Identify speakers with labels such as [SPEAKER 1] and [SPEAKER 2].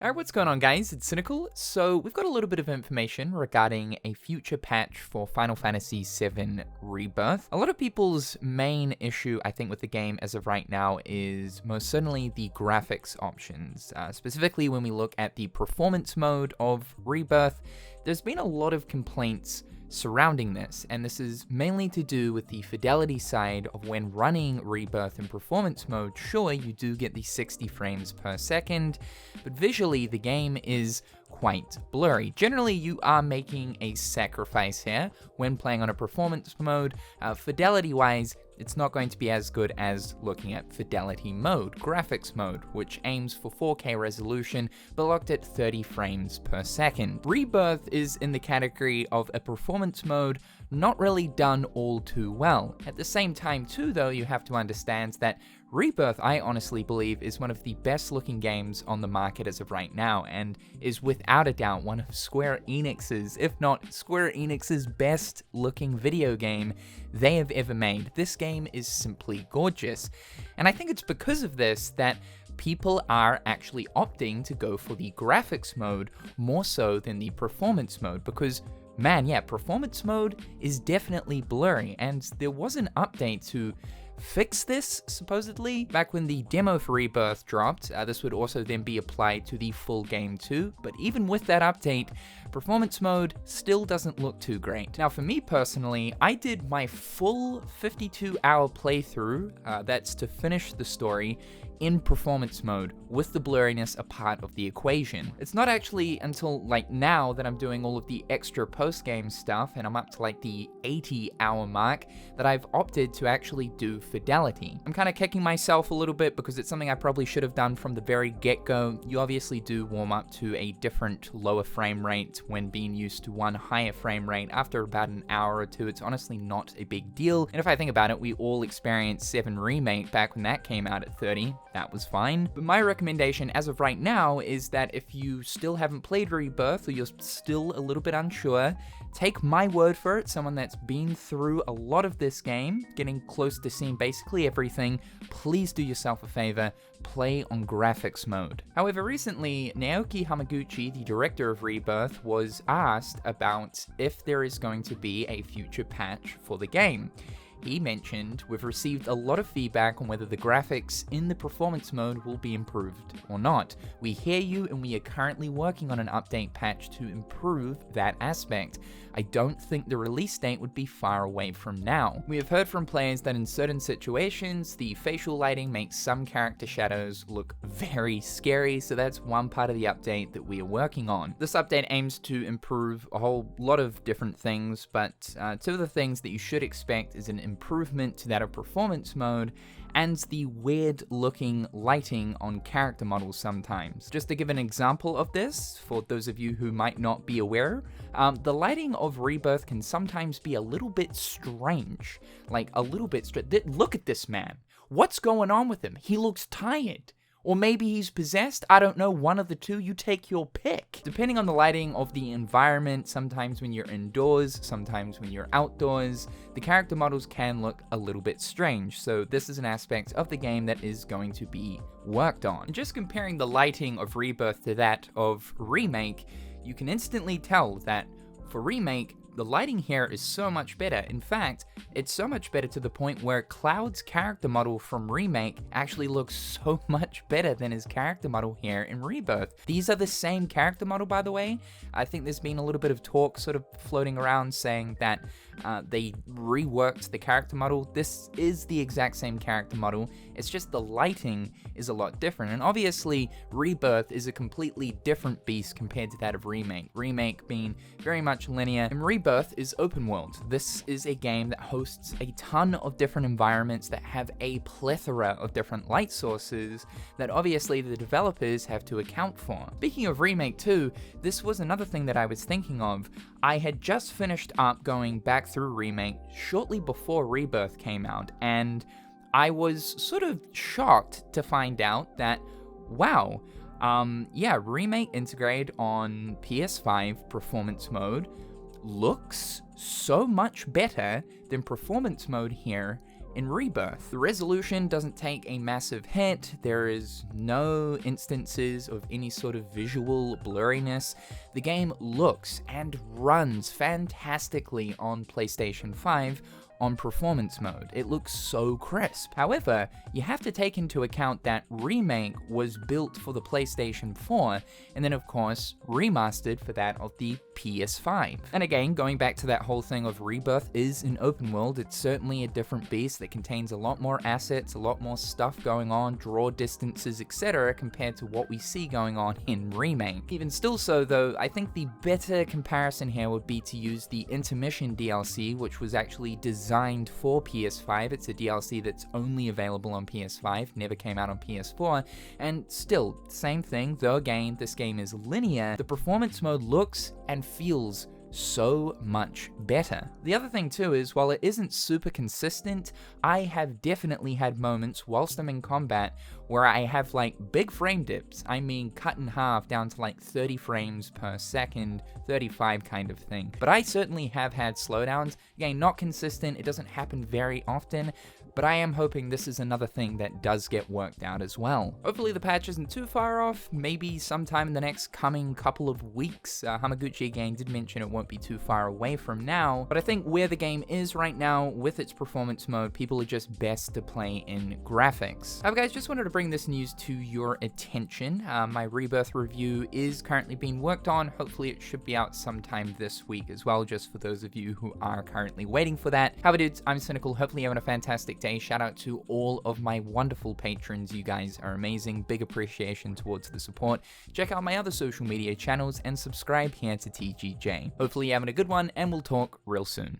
[SPEAKER 1] Alright, what's going on guys? It's Cynical. So we've got a little bit of information regarding a future patch for Final Fantasy VII Rebirth. A lot of people's main issue, I think, with the game as of right now is most certainly the graphics options. Specifically when we look at the performance mode of Rebirth, there's been a lot of complaints surrounding this, and this is mainly to do with the fidelity side of when running Rebirth in performance mode. Sure, you do get the 60 frames per second, but visually the game is quite blurry. Generally, you are making a sacrifice here when playing on a performance mode. Fidelity-wise, it's not going to be as good as looking at fidelity mode, graphics mode, which aims for 4K resolution, but locked at 30 frames per second. Rebirth is in the category of a performance mode not really done all too well. At the same time too though, you have to understand that Rebirth, I honestly believe, is one of the best looking games on the market as of right now, and is without a doubt one of Square Enix's, if not Square Enix's best looking video game they have ever made. This game is simply gorgeous, and I think it's because of this that people are actually opting to go for the graphics mode more so than the performance mode, because man, yeah, performance mode is definitely blurry, and there was an update to fix this, supposedly. Back when the demo for Rebirth dropped, this would also then be applied to the full game too, but even with that update, performance mode still doesn't look too great. Now for me personally, I did my full 52-hour playthrough, that's to finish the story, in performance mode, with the blurriness a part of the equation. It's not actually until like now that I'm doing all of the extra post-game stuff and I'm up to like the 80-hour mark that I've opted to actually do fidelity. I'm kind of kicking myself a little bit because it's something I probably should have done from the very get-go. You obviously do warm up to a different lower frame rate when being used to one higher frame rate. After about an hour or two, it's honestly not a big deal. And if I think about it, we all experienced 7 Remake back when that came out at 30. That was fine. But my recommendation as of right now is that if you still haven't played Rebirth or you're still a little bit unsure, take my word for it, someone that's been through a lot of this game, getting close to seeing basically everything, please do yourself a favor, play on graphics mode. However, recently, Naoki Hamaguchi, the director of Rebirth, was asked about if there is going to be a future patch for the game. He mentioned, "We've received a lot of feedback on whether the graphics in the performance mode will be improved or not. We hear you, and we are currently working on an update patch to improve that aspect. I don't think the release date would be far away from now. We have heard from players that in certain situations, the facial lighting makes some character shadows look very scary, so that's one part of the update that we are working on. This update aims to improve a whole lot of different things, but two of the things that you should expect is an improvement to that of performance mode, and the weird looking lighting on character models sometimes. Just to give an example of this, for those of you who might not be aware, the lighting of Rebirth can sometimes be a little bit strange. Like, a little bit Look at this man. What's going on with him? He looks tired. Or maybe he's possessed, I don't know, one of the two, you take your pick. Depending on the lighting of the environment, sometimes when you're indoors, sometimes when you're outdoors, the character models can look a little bit strange, so this is an aspect of the game that is going to be worked on. And just comparing the lighting of Rebirth to that of Remake, you can instantly tell that for Remake, the lighting here is so much better. In fact, it's so much better to the point where Cloud's character model from Remake actually looks so much better than his character model here in Rebirth. These are the same character model, by the way. I think there's been a little bit of talk sort of floating around saying that they reworked the character model. This is the exact same character model. It's just the lighting is a lot different. And obviously, Rebirth is a completely different beast compared to that of Remake. Remake being very much linear, and Rebirth is open world. This is a game that hosts a ton of different environments that have a plethora of different light sources that obviously the developers have to account for. Speaking of Remake too, this was another thing that I was thinking of. I had just finished up going back through Remake shortly before Rebirth came out, and I was sort of shocked to find out that, wow, yeah, Remake integrated on PS5 performance mode looks so much better than performance mode here in Rebirth. The resolution doesn't take a massive hit, there is no instances of any sort of visual blurriness. The game looks and runs fantastically on PlayStation 5 on performance mode. It looks so crisp. However, you have to take into account that Remake was built for the PlayStation 4, and then of course remastered for that of the PS5. And again, going back to that whole thing of Rebirth is an open world, it's certainly a different beast that contains a lot more assets, a lot more stuff going on, draw distances, etc. compared to what we see going on in Remake. Even still so though, I think the better comparison here would be to use the Intermission DLC, which was actually designed for PS5. It's a DLC that's only available on PS5, never came out on PS4, and still, same thing, though again, this game is linear, the performance mode looks and feels so much better. The other thing too is, while it isn't super consistent, I have definitely had moments whilst I'm in combat where I have like big frame dips. I mean cut in half down to like 30 frames per second, 35 kind of thing. But I certainly have had slowdowns. Again, not consistent, it doesn't happen very often, but I am hoping this is another thing that does get worked out as well. Hopefully the patch isn't too far off, maybe sometime in the next coming couple of weeks. Hamaguchi again did mention it won't be too far away from now, but I think where the game is right now with its performance mode, people are just best to play in graphics. Guys, just wanted to bring this news to your attention. My Rebirth review is currently being worked on. Hopefully it should be out sometime this week as well, just for those of you who are currently waiting for that. However, dudes, I'm Cynical. Hopefully you're having a fantastic day. Shout out to all of my wonderful patrons. You guys are amazing. Big appreciation towards the support. Check out my other social media channels and subscribe here to TGJ. Hopefully you're having a good one, and we'll talk real soon.